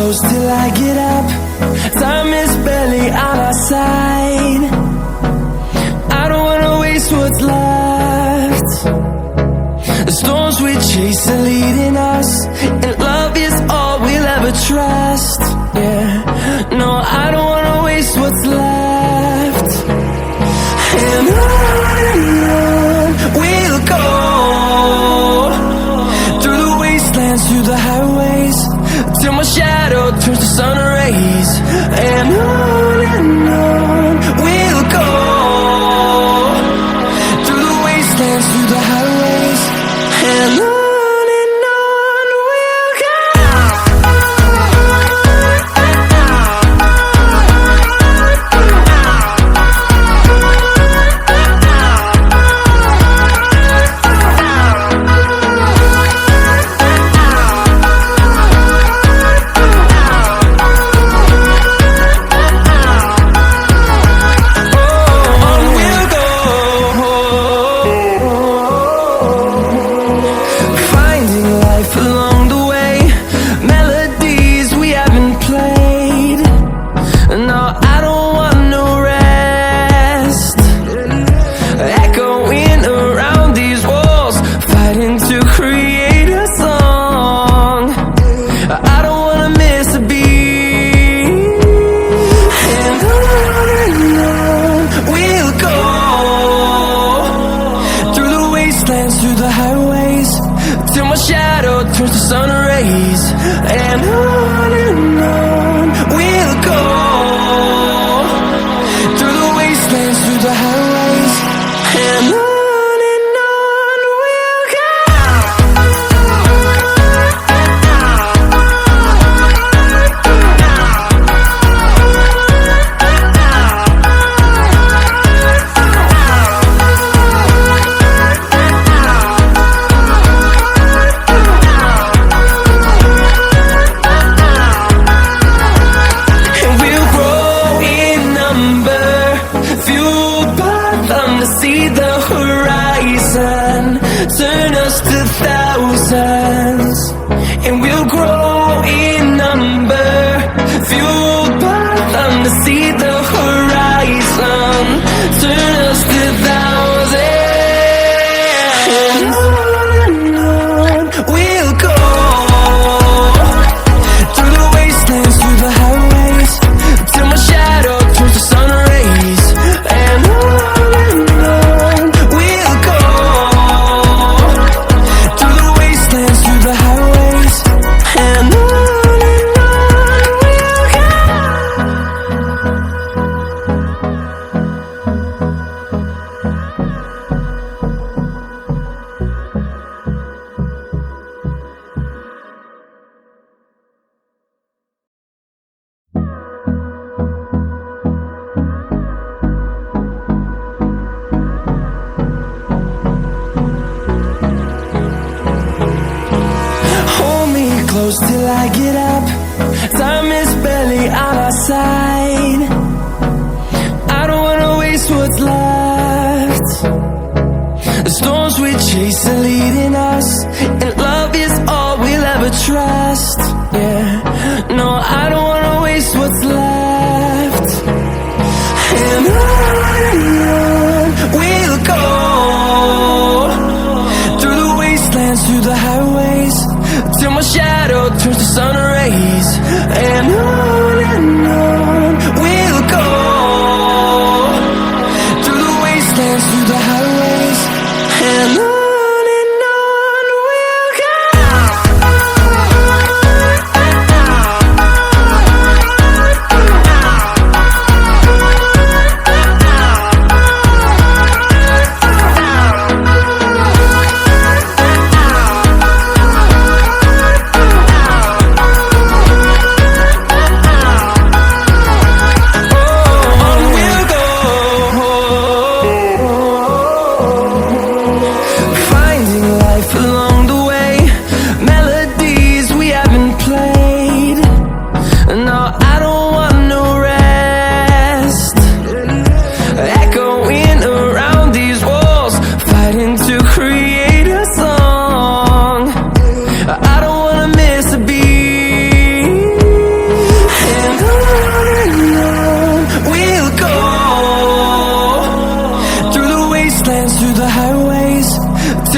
close till I get up. Time is barely on our side. I don't wanna waste what's left. The storms we chase are leading us, and love is all we'll ever trust. Yeah, no, I don't wanna waste what's left. And on we'll go, through the wastelands, through the highways, till my shadow turns to sun rays. And on we'll go, through the wastelands, through the highways, and on we'll go. Through the highways, till my shadow turns to sun rays. And on we'll go, through the wastelands, through the highways, and on we'll go. See the horizon, turn us to thousands, and we'll grow in number, fueled by them to see the horizon, turn us to thousands. And on we'll go, through the wastelands, through the highways, till my shadow turns to sun rays. And close till I get up. Time is barely on our side. I don't wanna waste what's left. The storms we chase are leading us, and love is all we'll ever trust. Yeah, no, I don't wanna waste what's left. And on we'll go, through the wastelands, through the highways, till my shadow turns to sun rays. And on we'll go, through the wastelands, through the highways, and on we'll go.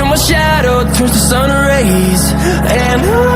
till my shadow turns to sun rays. And